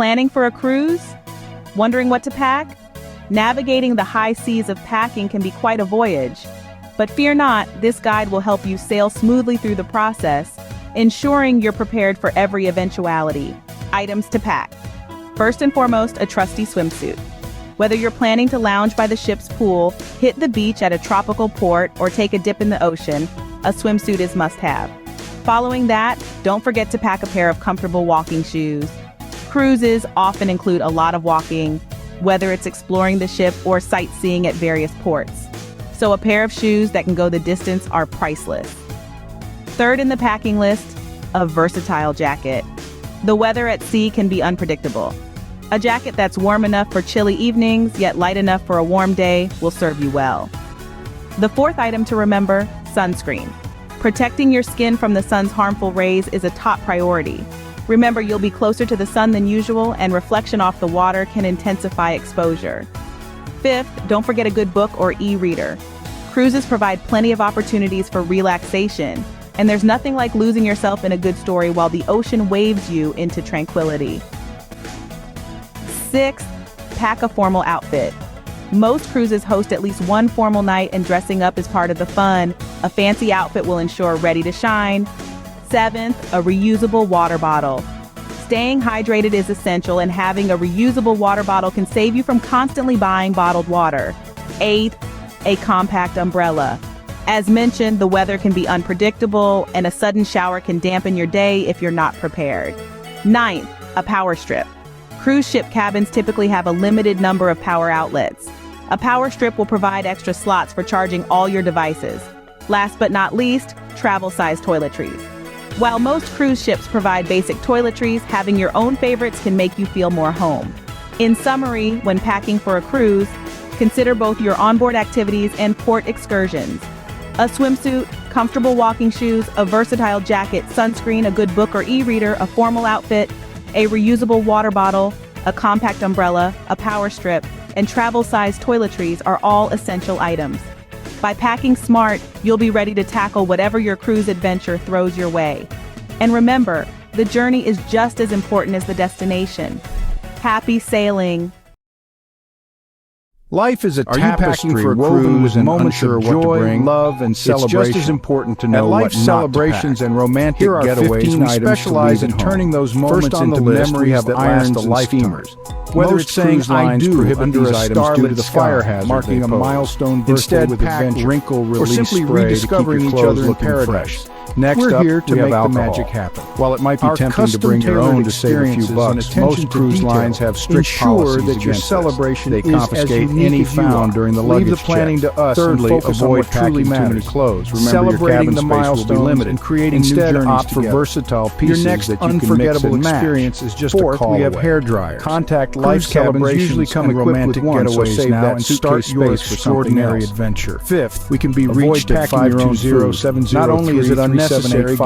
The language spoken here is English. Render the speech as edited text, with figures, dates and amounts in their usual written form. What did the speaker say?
Planning for a cruise? Wondering what to pack? Navigating the high seas of packing can be quite a voyage. But fear not, this guide will help you sail smoothly through the process, ensuring you're prepared for every eventuality. Items to pack. First and foremost, a trusty swimsuit. Whether you're planning to lounge by the ship's pool, hit the beach at a tropical port, or take a dip in the ocean, a swimsuit is must-have. Following that, don't forget to pack a pair of comfortable walking shoes. Cruises often include a lot of walking, whether it's exploring the ship or sightseeing at various ports. So a pair of shoes that can go the distance are priceless. Third in the packing list, a versatile jacket. The weather at sea can be unpredictable. A jacket that's warm enough for chilly evenings, yet light enough for a warm day, will serve you well. The fourth item to remember, sunscreen. Protecting your skin from the sun's harmful rays is a top priority. Remember, you'll be closer to the sun than usual, and reflection off the water can intensify exposure. Fifth, don't forget a good book or e-reader. Cruises provide plenty of opportunities for relaxation, and there's nothing like losing yourself in a good story while the ocean waves you into tranquility. Sixth, pack a formal outfit. Most cruises host at least one formal night, and dressing up is part of the fun. A fancy outfit will ensure ready to shine. Seventh, a reusable water bottle. Staying hydrated is essential, and having a reusable water bottle can save you from constantly buying bottled water. Eighth, a compact umbrella. As mentioned, the weather can be unpredictable, and a sudden shower can dampen your day if you're not prepared. Ninth, a power strip. Cruise ship cabins typically have a limited number of power outlets. A power strip will provide extra slots for charging all your devices. Last but not least, travel-sized toiletries. While most cruise ships provide basic toiletries, having your own favorites can make you feel more home. In summary, when packing for a cruise, consider both your onboard activities and port excursions. A swimsuit, comfortable walking shoes, a versatile jacket, sunscreen, a good book or e-reader, a formal outfit, a reusable water bottle, a compact umbrella, a power strip, and travel-sized toiletries are all essential items. By packing smart, you'll be ready to tackle whatever your cruise adventure throws your way. And remember, the journey is just as important as the destination. Happy sailing! Life is a tapestry woven with moments of joy, love, and celebration. It's just as important to know what not to pack. At Life Celebrations and Romantic Getaways, we specialize in turning those moments into memories that last a lifetime. Whether it's saying "I do" under a starlit sky, marking a milestone birthday with adventure, or simply rediscovering each other in paradise. Next we're here to make the magic happen. While it might be tempting to bring your own to save a few bucks, most cruise lines have strict policies that your celebration is confiscate any found during the luggage check. Leave the planning to us. Thirdly, avoid packing too many clothes. Remember, celebrating the milestones will be limited, and creating instead opt for versatile pieces that you can mix and match. Experience is just a call away. We have hair dryers. Contact Life Celebrations usually come equipped with getaways now and start your extraordinary adventure. Fifth, we can be reached at 520-703-3785. Not only is it unnecessary